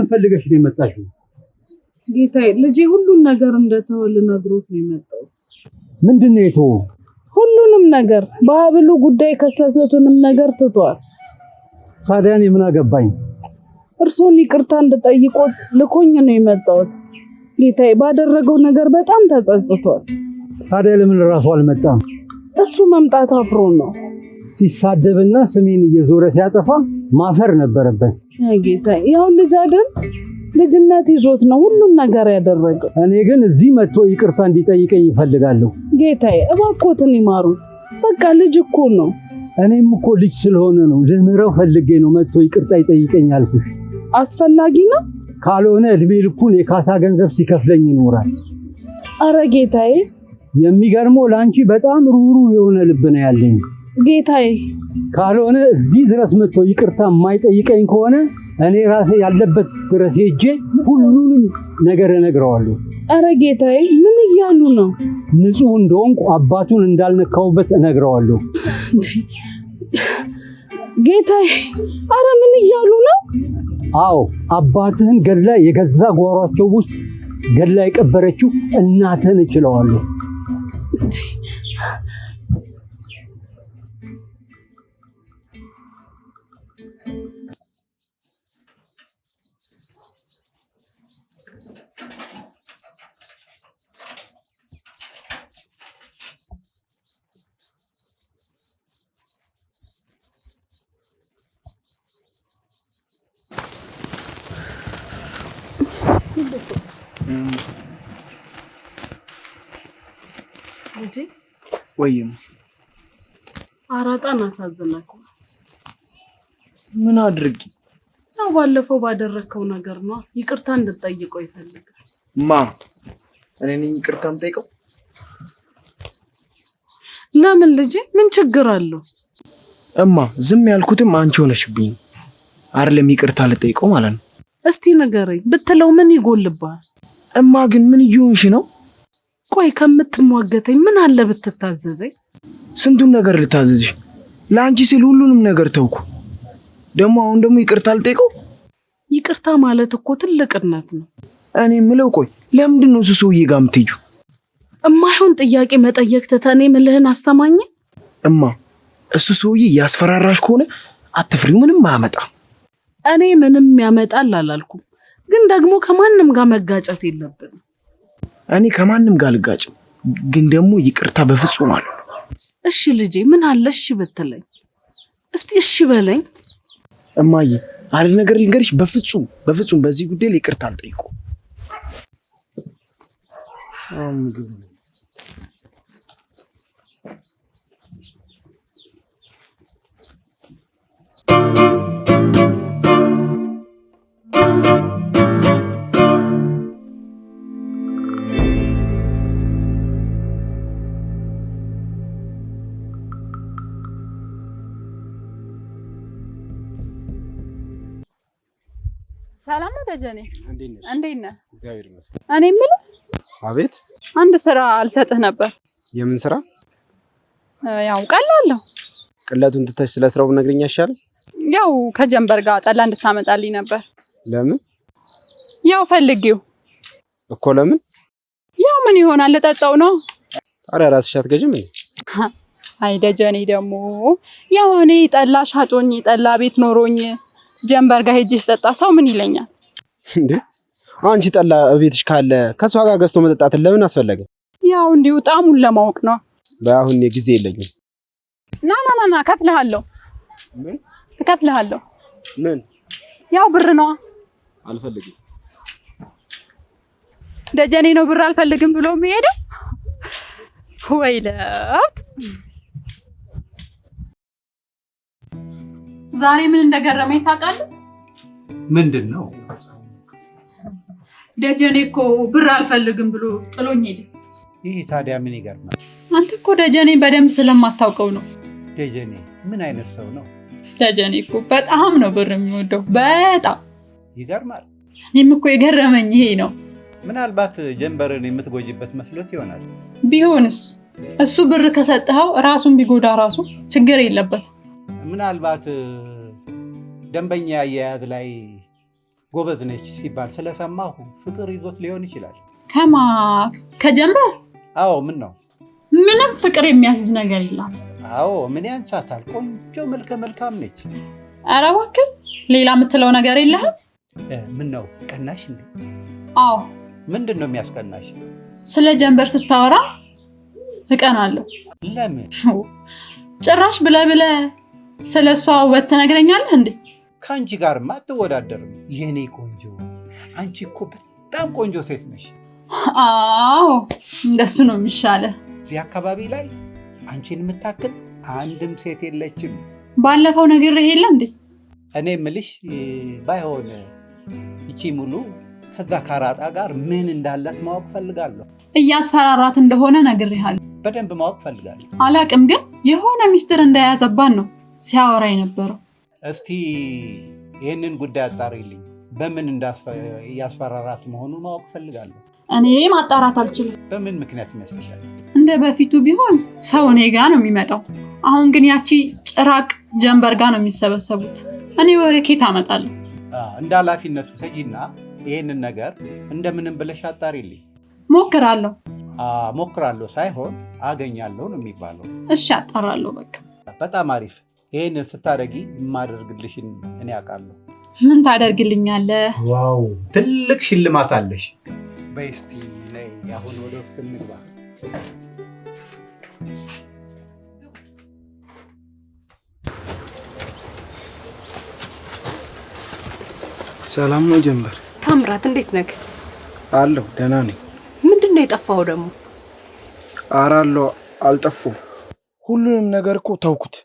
ፈልገሽ ነው የመጣሽው? ጌታዬ ልጄ ሁሉን ነገር እንደተወል ነግሮት ነው የመጣው። ምንድነው የተወው? ሁሉንም ነገር በሀብሉ ጉዳይ ከሰሰቱንም ነገር ትቷል። ታዲያ እኔ ምን አገባኝ? እርሶን ይቅርታ እንድጠይቆት ልኮኝ ነው የመጣሁት። ጌታዬ ባደረገው ነገር በጣም ተጸጽቷል። ታዲያ ለምን ራሱ አልመጣም? እሱ መምጣት አፍሮ ነው። ሲሳደብና ስሜን እየዞረ ሲያጠፋ ማፈር ነበረበት። ጌታዬ ያው ልጅ አይደል? ልጅነት ይዞት ነው ሁሉም ነገር ያደረገው። እኔ ግን እዚህ መጥቶ ይቅርታ እንዲጠይቀኝ እፈልጋለሁ። ጌታዬ እባክዎትን ይማሩት። በቃ ልጅ እኮ ነው። እኔም እኮ ልጅ ስለሆነ ነው ልምረው ፈልጌ ነው መጥቶ ይቅርታ ይጠይቀኝ አልኩሽ። አስፈላጊ ነው። ካልሆነ እድሜ ልኩን የካሳ ገንዘብ ሲከፍለኝ ይኖራል። አረ ጌታዬ፣ የሚገርመው ላንቺ በጣም ሩሩ የሆነ ልብ ነው ያለኝ ጌታዬ። ካልሆነ እዚህ ድረስ መጥቶ ይቅርታ የማይጠይቀኝ ከሆነ እኔ ራሴ ያለበት ድረስ ሄጄ ሁሉንም ነገር እነግረዋለሁ። አረ ጌታዬ ምን እያሉ ነው? ንጹህ እንደሆንኩ አባቱን እንዳልነካውበት እነግረዋለሁ። ጌታዬ አረ ምን እያሉ ነው? አዎ አባትህን ገድላ የገዛ ጓሯቸው ውስጥ ገድላ የቀበረችው እናትህን እችለዋለሁ። ልጄ ወይም አራጣን አሳዝነኩ። ምን አድርጊ? ያው ባለፈው ባደረከው ነገር ነው ይቅርታ እንድጠይቀው ይፈልጋል። እኔ ነኝ ይቅርታ የምጠይቀው? ለምን ልጄ ምን ችግር አለው? ዝም ያልኩትም አንቺ ሆነሽብኝ አይደለም ይቅርታ ልጠይቀው ማለት ነው። እስቲ ንገረኝ ብትለው ምን ይጎልባል? ግን ምን እየሆንሽ ነው? ቆይ ከምትሟገተኝ ምን አለ ብትታዘዘኝ? ስንቱን ነገር ልታዘዝሽ? ለአንቺ ሲል ሁሉንም ነገር ተውኩ። አሁን ደግሞ ይቅርታ ልጠይቀው? ይቅርታ ማለት እኮ ትልቅነት ነው። እኔ የምለው ቆይ ለምንድን ነው እሱ ሰውዬ ጋር የምትሄጂው? እማይሆን ጥያቄ መጠየቅ ትተኔ ምልህን አሰማኝ። እሱ ሰውዬ ያስፈራራሽ ከሆነ አትፍሪው፣ ምንም አያመጣም። እኔ ምንም ያመጣል አላልኩም፣ ግን ደግሞ ከማንም ጋር መጋጨት የለብንም። እኔ ከማንም ጋር ልጋጭም፣ ግን ደግሞ ይቅርታ በፍጹም አለ። እሺ ልጄ ምን አለ እሺ ብትለኝ? እስቲ እሺ በለኝ። እማዬ አንድ ነገር ልንገርሽ፣ በፍጹም በዚህ ጉዳይ ላይ ይቅርታ አልጠይቀውም። ሰላም ነው ደጀኔ? እንዴት ነህ? እግዚአብሔር ይመስገን። እኔ የምልህ አቤት። አንድ ስራ አልሰጥህ ነበር። የምን ስራ? ያው ቀላል ነው። ቅለቱን ትተሽ ስለ ስራው ነግረኛ ይሻላል። ያው ከጀንበር ጋር ጠላ እንድታመጣልኝ ነበር። ለምን? ያው ፈልጌው እኮ። ለምን? ያው ምን ይሆናል ልጠጣው ነው። አረ ራስሽ አትገዥም እንዴ? አይ ደጀኔ ደግሞ ያው እኔ ጠላ ሻጮኝ ጠላ ቤት ኖሮኝ ጀንበር ጋር ሄጄ ስጠጣ ሰው ምን ይለኛል እንዴ? አንቺ ጠላ ቤትሽ ካለ ከሷ ጋር ገዝቶ መጠጣትን ለምን አስፈለገ? ያው እንዲሁ ጣሙን ለማወቅ ነው። በአሁን ጊዜ የለኝም። ና ከፍልሃለሁ። ምን ከፍልሃለሁ? ምን? ያው ብር ነው። አልፈልግም። ደጀኔ ነው ብር አልፈልግም ብሎ የሚሄደው ወይ ለውጥ። ዛሬ ምን እንደገረመኝ ታውቃለህ? ምንድነው? ደጀኔ እኮ ብር አልፈልግም ብሎ ጥሎኝ ሄደ። ይሄ ታዲያ ምን ይገርማል? አንተ እኮ ደጀኔ በደንብ ስለማታውቀው ነው። ደጀኔ ምን አይነት ሰው ነው? ደጀኔ እኮ በጣም ነው ብር የሚወደው፣ በጣም ይገርማል። እኔም እኮ የገረመኝ ይሄ ነው። ምናልባት ጀንበርን የምትጎጂበት መስሎት ይሆናል። ቢሆንስ እሱ ብር ከሰጠኸው ራሱን ቢጎዳ ራሱ ችግር የለበት። ምናልባት ደንበኛ አያያዝ ላይ ጎበዝ ነች ሲባል ስለሰማሁ ፍቅር ይዞት ሊሆን ይችላል። ከጀንበር? አዎ ምን ነው? ምንም ፍቅር የሚያስይዝ ነገር የላት። አዎ ምን ያንሳታል? ቆንጆ መልካም ነች። ኧረ እባክህ ሌላ የምትለው ነገር የለህም? ምን ነው ቀናሽ እንዴ? አዎ። ምንድን ነው የሚያስቀናሽ? ስለ ጀንበር ስታወራ እቀናለሁ። ለምን? ጭራሽ ብለህ ስለሷ ውበት ትነግረኛለህ እንዴ? ከአንቺ ጋርማ አትወዳደርም የኔ ቆንጆ። አንቺ እኮ በጣም ቆንጆ ሴት ነሽ። አዎ እንደሱ ነው የሚሻለው። እዚህ አካባቢ ላይ አንቺን የምታክል አንድም ሴት የለችም። ባለፈው ነግሬህ የለ እንዴ? እኔ ምልሽ ባይሆን እቺ ሙሉ ከዛ ካራጣ ጋር ምን እንዳላት ማወቅ ፈልጋለሁ። እያስፈራራት እንደሆነ ነግሬሃለሁ። በደንብ ማወቅ ፈልጋለሁ። አላቅም ግን የሆነ ሚስጥር እንደያዘባን ነው ሲያወራ የነበረው። እስቲ ይህንን ጉዳይ አጣሪልኝ። በምን እያስፈራራት መሆኑን ማወቅ ፈልጋለሁ። እኔ ማጣራት አልችልም። በምን ምክንያት ይመስልሻል? እንደ በፊቱ ቢሆን ሰው እኔ ጋ ነው የሚመጣው። አሁን ግን ያቺ ጭራቅ ጀንበር ጋ ነው የሚሰበሰቡት። እኔ ወሬ ኬት አመጣለሁ? እንደ ኃላፊነቱ ሰጂና ይህንን ነገር እንደምንም ብለሽ አጣሪልኝ። ሞክራለሁ። ሞክራለሁ ሳይሆን አገኛለሁ ነው የሚባለው። እሺ አጣራለሁ። በቃ በጣም አሪፍ። ይህንን ስታደርጊ የማደርግልሽን እኔ አውቃለሁ። ምን ታደርግልኛለህ? ዋው ትልቅ ሽልማት አለሽ። በይ እስቲ ነይ አሁን ወደ ውስጥ እንግባ። ሰላም ነው ጀንበር? ታምራት እንዴት ነህ? አለሁ ደህና ነኝ። ምንድነው የጠፋው ደግሞ? አራለሁ አልጠፋም። ሁሉንም ነገር እኮ ተውኩት።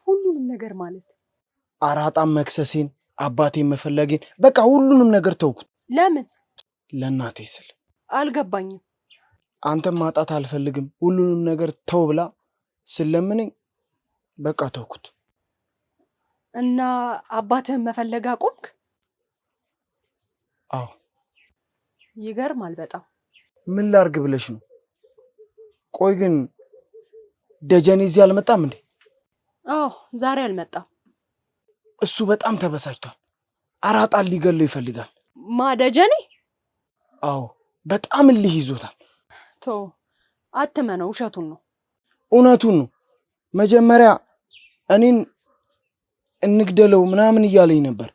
ሁሉንም ነገር ማለት? አራጣም መክሰሴን፣ አባቴን መፈለጌን፣ በቃ ሁሉንም ነገር ተውኩት። ለምን? ለእናቴ ስል። አልገባኝም። አንተም ማጣት አልፈልግም ሁሉንም ነገር ተው ብላ ስለምነኝ በቃ ተውኩት። እና አባትህን መፈለግ አቆምክ? አዎ። ይገርማል በጣም። ምን ላርግ ብለሽ ነው? ቆይ ግን ደጀኔ እዚህ አልመጣም እንዴ? አዎ ዛሬ አልመጣም። እሱ በጣም ተበሳጭቷል። አራጣን ሊገለው ይፈልጋል። ማ ደጀኔ? አዎ በጣም እልህ ይዞታል። ቶ አትመነው፣ ውሸቱን ነው። እውነቱን ነው። መጀመሪያ እኔን እንግደለው ምናምን እያለኝ ነበር።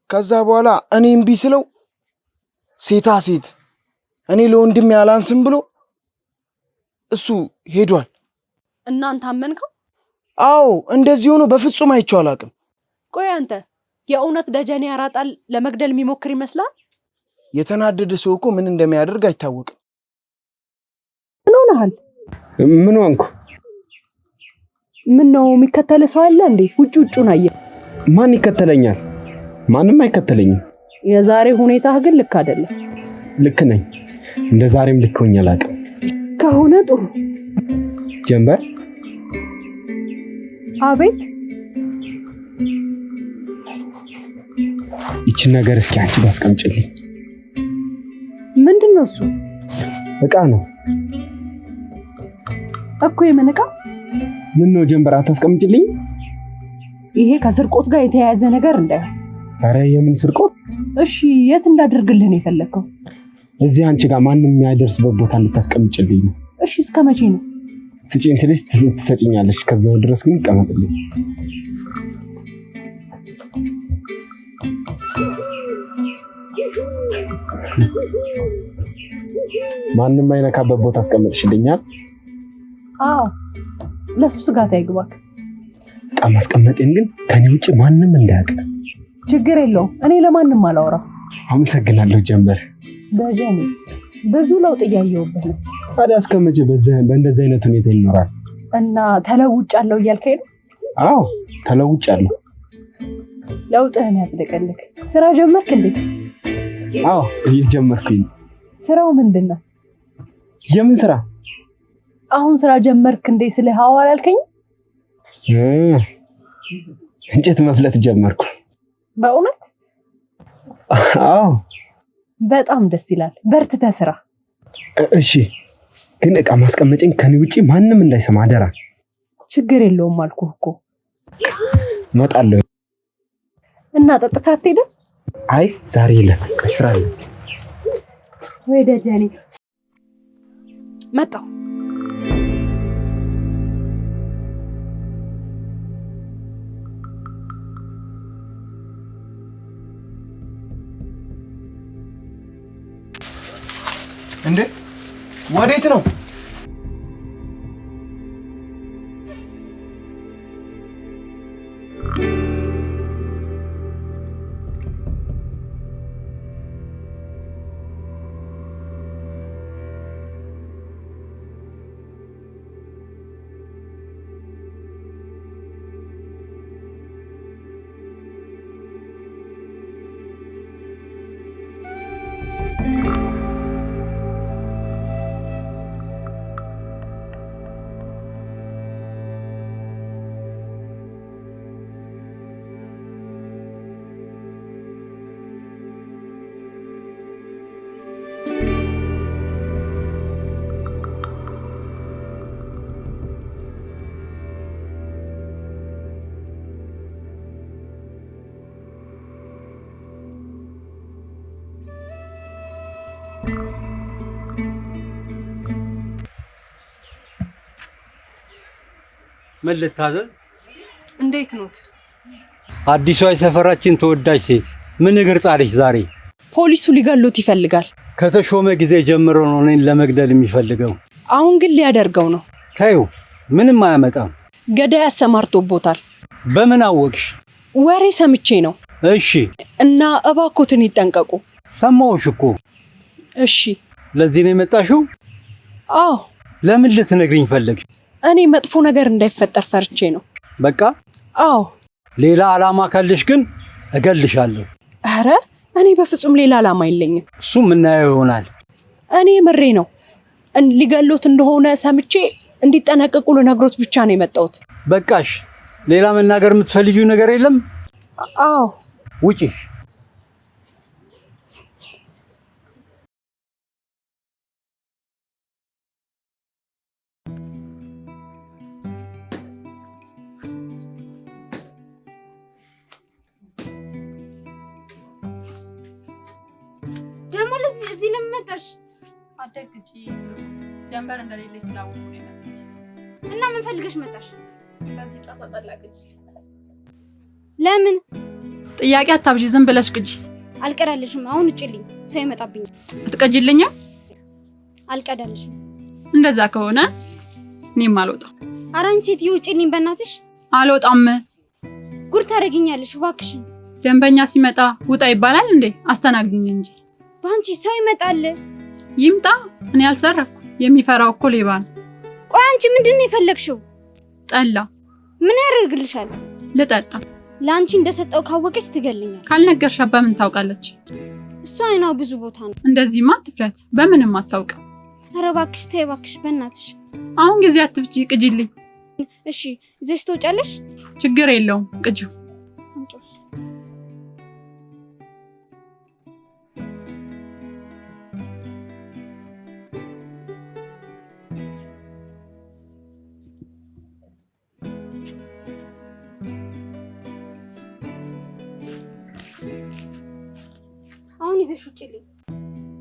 ከዛ በኋላ እኔ እምቢ ስለው ሴታ ሴት እኔ ለወንድሜ አላንስም ብሎ እሱ ሄዷል። እናንተ አመንከው? አዎ እንደዚህ ሆኖ በፍጹም አይቼው አላውቅም። ቆይ አንተ የእውነት ደጀኔ አራጣል ለመግደል የሚሞክር ይመስላል? የተናደደ ሰው እኮ ምን እንደሚያደርግ አይታወቅም። ምን ሆነሃል? ምን ሆንኩ? ምን ነው የሚከተል ሰው አለ እንዴ? ውጭውን አየ። ማን ይከተለኛል? ማንም አይከተለኝም። የዛሬ ሁኔታህ ግን ልክ አይደለም። ልክ ነኝ። እንደ ዛሬም ልክ ሆኜ አላውቅም። ከሆነ ጥሩ። ጀንበር? አቤት። ይቺን ነገር እስኪ አንቺ ባስቀምጪልኝ። ምንድነው እሱ? እቃ ነው እኮ። የምን እቃ? ምን ነው ጀንበር አታስቀምጪልኝ? ይሄ ከስርቆት ጋር የተያያዘ ነገር እንዳይሆን። ኧረ የምን ስርቆት? እሺ የት እንዳደርግልህ ነው የፈለከው? እዚህ አንቺ ጋር ማንም የሚያደርስበት ቦታ እንድታስቀምጪልኝ ነው። እሺ እስከ መቼ ነው? ስጪኝ ስልሽ ትሰጪኛለሽ። ከዛው ድረስ ግን ቀመጥልኝ። ማንም አይነካበት ቦታ አስቀምጥሽልኛል? አዎ ለሱ ስጋት አይግባክ። እቃ ማስቀመጤን ግን ከኔ ውጭ ማንም እንዳያውቅ። ችግር የለውም፣ እኔ ለማንም አላወራም። አመሰግናለሁ ጀንበር። ደጀኔ ብዙ ለውጥ እያየሁበት ነው። ታዲያ እስከመቼ በእንደዚህ አይነት ሁኔታ ይኖራል? እና ተለውጫለሁ እያልከኝ ነው? አዎ ተለውጫለሁ። ለውጥህን ያጽድቅልክ። ስራ ጀመርክ እንዴ? አዎ እየጀመርኩኝ ነው። ስራው ምንድን ነው? የምን ስራ? አሁን ስራ ጀመርክ እንዴ ስልህ አዎ አላልከኝ? እንጨት መፍለጥ ጀመርኩ። በእውነት? አዎ። በጣም ደስ ይላል። በርትተህ ስራ። እሺ ግን እቃ ማስቀመጬን ከኔ ውጪ ማንም እንዳይሰማ አደራ። ችግር የለውም አልኩህ እኮ። እመጣለሁ። እና ጠጥተህ አትሄድም? አይ ዛሬ የለም ስራ አለ። ወይ ደጀኔ መጣሁ። እንዴ ወዴት ነው? ምን ልታዘዝ? እንዴት ኖት? አዲሷ የሰፈራችን ተወዳጅ ሴት ምን እግር ጣለች ዛሬ? ፖሊሱ ሊገሉት ይፈልጋል። ከተሾመ ጊዜ ጀምሮ ነው እኔን ለመግደል የሚፈልገው። አሁን ግን ሊያደርገው ነው። ታዩ ምንም አያመጣም። ገዳይ አሰማርቶቦታል። በምን አወቅሽ? ወሬ ሰምቼ ነው። እሺ። እና እባክዎትን ይጠንቀቁ። ሰማሁሽ እኮ። እሺ። ለዚህ ነው የመጣሽው? አዎ። ለምን ልትነግሪኝ ፈለግሽ? እኔ መጥፎ ነገር እንዳይፈጠር ፈርቼ ነው። በቃ? አዎ። ሌላ ዓላማ ካለሽ ግን እገልሻለሁ። ኧረ እኔ በፍጹም ሌላ ዓላማ የለኝም። እሱም እናየው ይሆናል። እኔ ምሬ ነው። ሊገሉት እንደሆነ ሰምቼ እንዲጠነቀቁ ልነግሮት ብቻ ነው የመጣሁት። በቃሽ። ሌላ መናገር የምትፈልጊው ነገር የለም? አዎ። ውጪ። ደግሞ እዚህ ለምን መጣሽ? አደግጪ ጀንበር እንደሌለኝ ስላወቁ ነው የመጣሁት። እና ምን ፈልገሽ መጣሽ? ከዚህ ጣሳ ጠላቅጂ። ለምን? ጥያቄ አታብዢ፣ ዝም ብለሽ ቅጂ። አልቀዳልሽም። አሁን ውጭልኝ፣ ሰው ይመጣብኛል። አትቀጂልኝም? አልቀዳልሽም። እንደዛ ከሆነ እኔም አልወጣም። ኧረ አንቺ ሴትዮ ውጭልኝ በእናትሽ። አልወጣም። ጉድ ታደርጊኛለሽ እባክሽን። ደንበኛ ሲመጣ ውጣ ይባላል እንዴ? አስተናግድኝ እንጂ። በአንቺ ሰው ይመጣል። ይምጣ፣ እኔ አልሰረኩ። የሚፈራው እኮ ሌባ ነው። ቆይ አንቺ ምንድን ነው የፈለግሽው? ጠላ። ምን ያደርግልሻል? ልጠጣ። ለአንቺ እንደሰጠው ካወቀች ትገልኛል። ካልነገርሻት በምን ታውቃለች? እሷ አይናው ብዙ ቦታ ነው። እንደዚህማ አትፍረት፣ በምንም አታውቅም። ኧረ እባክሽ ተይ እባክሽ በእናትሽ። አሁን ጊዜ አትፍጂ፣ ቅጂልኝ። እሺ ይዘሽ ትወጫለሽ? ችግር የለውም፣ ቅጂው። አሁን ይዘሽ ውጪልኝ።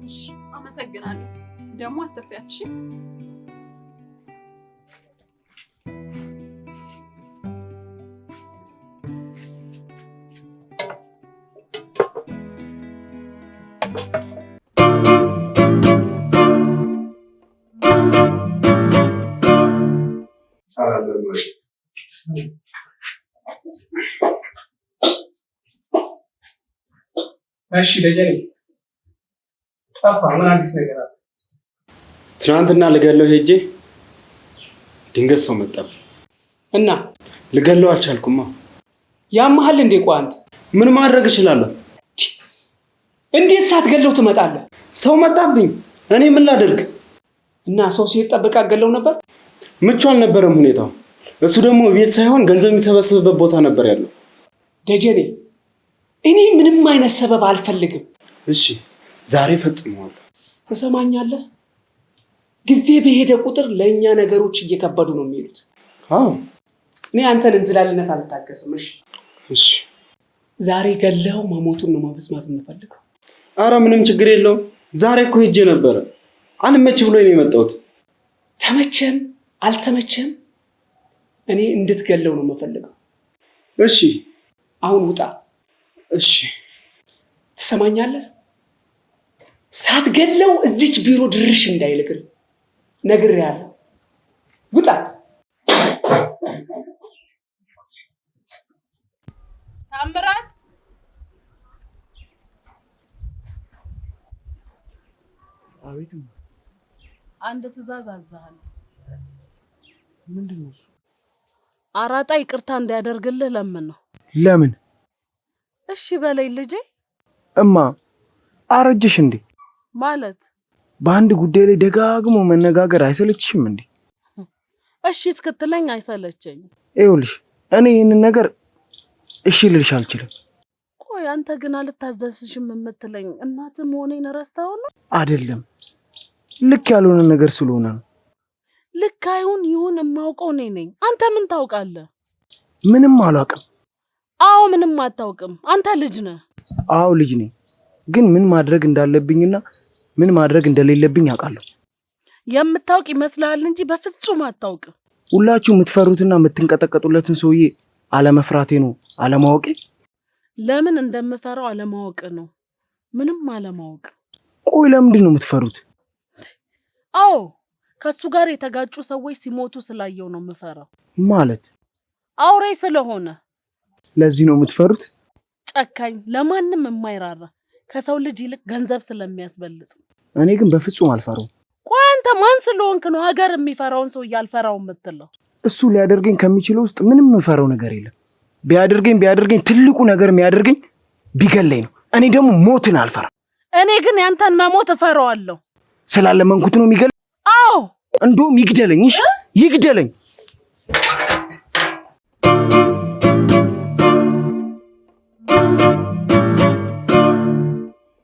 እሺ፣ አመሰግናለሁ። ደግሞ አትፍሪያት። እሺ። እሺ ደጀኔ ጠፋ። ምን አዲስ ነገር አለ? ትናንትና ልገለው ሄጄ ድንገት ሰው መጣብኝ እና ልገለው አልቻልኩማ። ያመሃል እንዴ? ቆይ አንተ ምን ማድረግ እችላለሁ? እንዴት ሳትገለው ትመጣለህ? ሰው መጣብኝ። እኔ ምን ላድርግ? እና ሰው ሲጠብቅ ገለው ነበር? ምቹ አልነበረም ሁኔታው። እሱ ደግሞ ቤት ሳይሆን ገንዘብ የሚሰበስብበት ቦታ ነበር ያለው። ደጀኔ እኔ ምንም አይነት ሰበብ አልፈልግም። እሺ ዛሬ ፈጽመዋለሁ። ትሰማኛለህ? ጊዜ በሄደ ቁጥር ለኛ ነገሮች እየከበዱ ነው የሚሉት። አዎ እኔ አንተን እንዝላልነት አልታገስም። እሺ እሺ ዛሬ ገለው መሞቱን ነው መስማት የምፈልገው። አረ ምንም ችግር የለውም። ዛሬ እኮ ሄጄ ነበረ። አልመች ብሎኝ ነው የመጣሁት። ተመቸም አልተመቸም እኔ እንድትገለው ነው የምፈልገው። እሺ አሁን ውጣ። እሺ ትሰማኛለህ? ሳትገለው እዚች ቢሮ ድርሽ እንዳይልክር ነግሬሃለሁ። ውጣ። ታምራት አቤት። አንድ ትዕዛዝ አዛለሁ። ምንድነው እሱ? አራጣ ይቅርታ እንዲያደርግልህ ለምን ነው? ለምን? እሺ በለኝ ልጄ። እማ አረጀሽ እንዴ? ማለት በአንድ ጉዳይ ላይ ደጋግሞ መነጋገር አይሰለችሽም እንዴ? እሺ እስክትለኝ አይሰለቸኝም። ይኸውልሽ እኔ ይህንን ነገር እሺ ልልሽ አልችልም። ቆይ አንተ ግን አልታዘዝሽም የምትለኝ እናት መሆኔን ረስተኸው ነው? አይደለም፣ ልክ ያልሆነ ነገር ስለሆነ ነው። ልክ አይሁን ይሁን የማውቀው እኔ ነኝ። አንተ ምን ታውቃለህ? ምንም አላውቅም። አዎ ምንም አታውቅም። አንተ ልጅ ነህ። አዎ ልጅ ነኝ፣ ግን ምን ማድረግ እንዳለብኝና ምን ማድረግ እንደሌለብኝ አውቃለሁ። የምታውቅ ይመስልሃል እንጂ በፍጹም አታውቅም። ሁላችሁ የምትፈሩትና የምትንቀጠቀጡለትን ሰውዬ አለመፍራቴ ነው አለማወቄ። ለምን እንደምፈራው አለማወቅ ነው። ምንም አለማወቅ። ቆይ ለምንድን ነው የምትፈሩት? አዎ ከሱ ጋር የተጋጩ ሰዎች ሲሞቱ ስላየው ነው የምፈራው። ማለት አውሬ ስለሆነ። ለዚህ ነው የምትፈሩት? ጨካኝ፣ ለማንም የማይራራ፣ ከሰው ልጅ ይልቅ ገንዘብ ስለሚያስበልጥ። እኔ ግን በፍጹም አልፈራውም። ቆይ አንተ ማን ስለሆንክ ነው ሀገር የሚፈራውን ሰው ያልፈራው የምትለው? እሱ ሊያደርገኝ ከሚችለው ውስጥ ምንም የምፈራው ነገር የለም። ቢያደርገኝ ትልቁ ነገር የሚያደርገኝ ቢገለኝ ነው። እኔ ደግሞ ሞትን አልፈራም። እኔ ግን ያንተን መሞት እፈራዋለሁ። ስላለመንኩት ነው የሚገለኝ። አዎ እንደውም ይግደለኝ። እሺ ይግደለኝ።